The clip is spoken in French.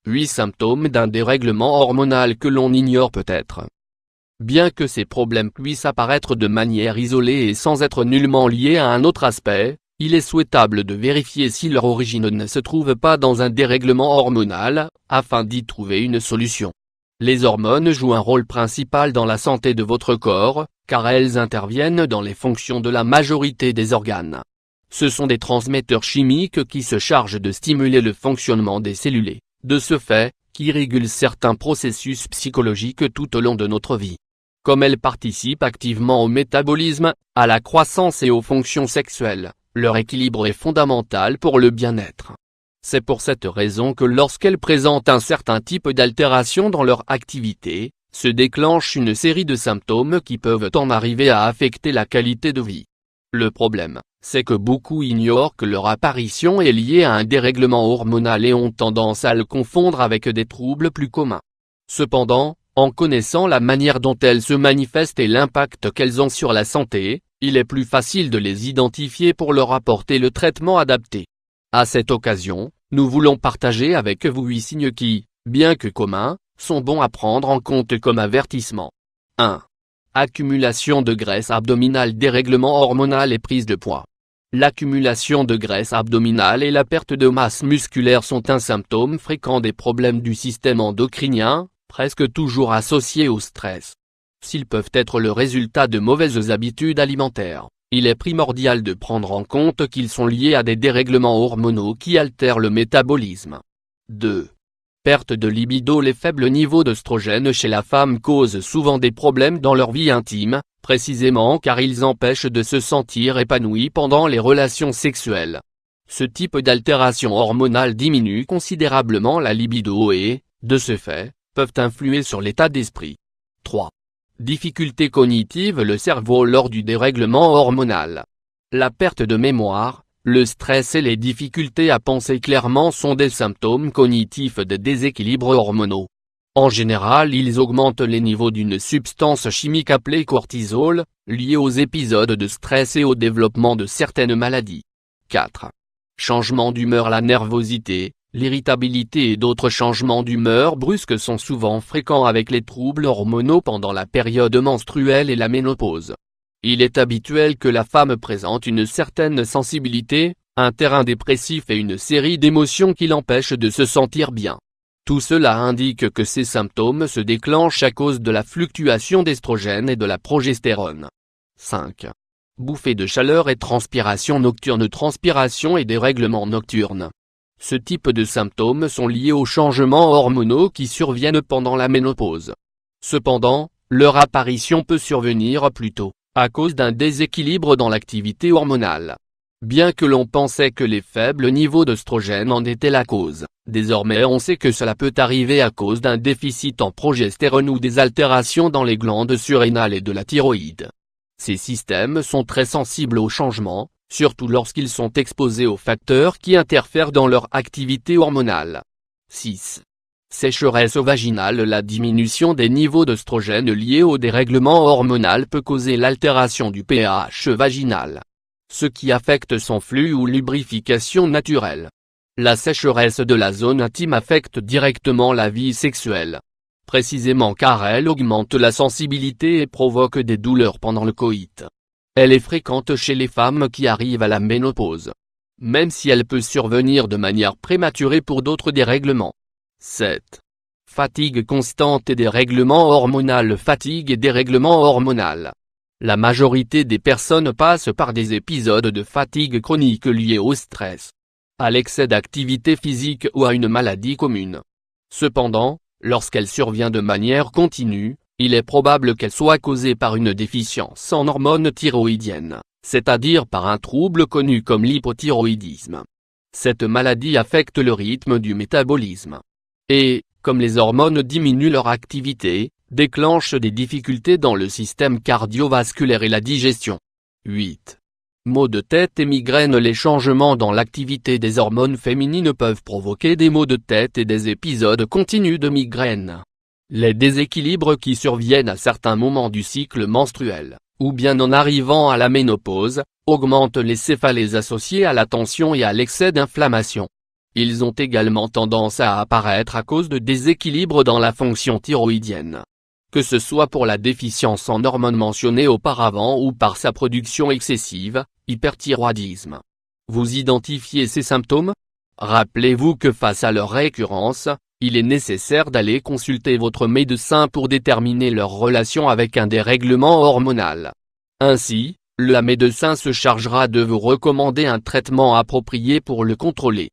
8 symptômes d'un dérèglement hormonal que l'on ignore peut-être. Bien que ces problèmes puissent apparaître de manière isolée et sans être nullement liés à un autre aspect, il est souhaitable de vérifier si leur origine ne se trouve pas dans un dérèglement hormonal, afin d'y trouver une solution. Les hormones jouent un rôle principal dans la santé de votre corps, car elles interviennent dans les fonctions de la majorité des organes. Ce sont des transmetteurs chimiques qui se chargent de stimuler le fonctionnement des cellules et, de ce fait, qui régulent certains processus psychologiques tout au long de notre vie. Comme elles participent activement au métabolisme, à la croissance et aux fonctions sexuelles, leur équilibre est fondamental pour le bien-être. C'est pour cette raison que lorsqu'elles présentent un certain type d'altération dans leur activité, se déclenche une série de symptômes qui peuvent en arriver à affecter la qualité de vie. Le problème, c'est que beaucoup ignorent que leur apparition est liée à un dérèglement hormonal et ont tendance à le confondre avec des troubles plus communs. Cependant, en connaissant la manière dont elles se manifestent et l'impact qu'elles ont sur la santé, il est plus facile de les identifier pour leur apporter le traitement adapté. À cette occasion, nous voulons partager avec vous 8 signes qui, bien que communs, sont bons à prendre en compte comme avertissement. 1. Accumulation de graisse abdominale. Dérèglement hormonal et prise de poids. L'accumulation de graisse abdominale et la perte de masse musculaire sont un symptôme fréquent des problèmes du système endocrinien, presque toujours associés au stress. S'ils peuvent être le résultat de mauvaises habitudes alimentaires, il est primordial de prendre en compte qu'ils sont liés à des dérèglements hormonaux qui altèrent le métabolisme. 2. Perte de libido. Les faibles niveaux d'œstrogène chez la femme causent souvent des problèmes dans leur vie intime, précisément car ils empêchent de se sentir épanouis pendant les relations sexuelles. Ce type d'altération hormonale diminue considérablement la libido et, de ce fait, peuvent influer sur l'état d'esprit. 3. Difficultés cognitives. Le cerveau lors du dérèglement hormonal. La perte de mémoire, le stress et les difficultés à penser clairement sont des symptômes cognitifs de déséquilibres hormonaux. En général, ils augmentent les niveaux d'une substance chimique appelée cortisol, liée aux épisodes de stress et au développement de certaines maladies. 4. Changement d'humeur. La nervosité, l'irritabilité et d'autres changements d'humeur brusques sont souvent fréquents avec les troubles hormonaux pendant la période menstruelle et la ménopause. Il est habituel que la femme présente une certaine sensibilité, un terrain dépressif et une série d'émotions qui l'empêchent de se sentir bien. Tout cela indique que ces symptômes se déclenchent à cause de la fluctuation d'estrogène et de la progestérone. 5. Bouffées de chaleur et transpiration nocturne. Transpiration et dérèglements nocturnes. Ce type de symptômes sont liés aux changements hormonaux qui surviennent pendant la ménopause. Cependant, leur apparition peut survenir plus tôt, à cause d'un déséquilibre dans l'activité hormonale. Bien que l'on pensait que les faibles niveaux d'œstrogène en étaient la cause, désormais on sait que cela peut arriver à cause d'un déficit en progestérone ou des altérations dans les glandes surrénales et de la thyroïde. Ces systèmes sont très sensibles aux changements, surtout lorsqu'ils sont exposés aux facteurs qui interfèrent dans leur activité hormonale. 6. Sécheresse vaginale. La diminution des niveaux d'œstrogène liés au dérèglement hormonal peut causer l'altération du pH vaginal, ce qui affecte son flux ou lubrification naturelle. La sécheresse de la zone intime affecte directement la vie sexuelle, précisément car elle augmente la sensibilité et provoque des douleurs pendant le coït. Elle est fréquente chez les femmes qui arrivent à la ménopause, même si elle peut survenir de manière prématurée pour d'autres dérèglements. 7. Fatigue constante et dérèglement hormonal. Fatigue et dérèglement hormonal. La majorité des personnes passent par des épisodes de fatigue chronique liés au stress, à l'excès d'activité physique ou à une maladie commune. Cependant, lorsqu'elle survient de manière continue, il est probable qu'elle soit causée par une déficience en hormones thyroïdiennes, c'est-à-dire par un trouble connu comme l'hypothyroïdisme. Cette maladie affecte le rythme du métabolisme. Et, comme les hormones diminuent leur activité, déclenche des difficultés dans le système cardiovasculaire et la digestion. 8. Maux de tête et migraines. Les changements dans l'activité des hormones féminines peuvent provoquer des maux de tête et des épisodes continus de migraines. Les déséquilibres qui surviennent à certains moments du cycle menstruel, ou bien en arrivant à la ménopause, augmentent les céphalées associées à la tension et à l'excès d'inflammation. Ils ont également tendance à apparaître à cause de déséquilibres dans la fonction thyroïdienne. Que ce soit pour la déficience en hormones mentionnée auparavant ou par sa production excessive, hyperthyroïdisme. Vous identifiez ces symptômes? Rappelez-vous que face à leur récurrence, il est nécessaire d'aller consulter votre médecin pour déterminer leur relation avec un dérèglement hormonal. Ainsi, le médecin se chargera de vous recommander un traitement approprié pour le contrôler.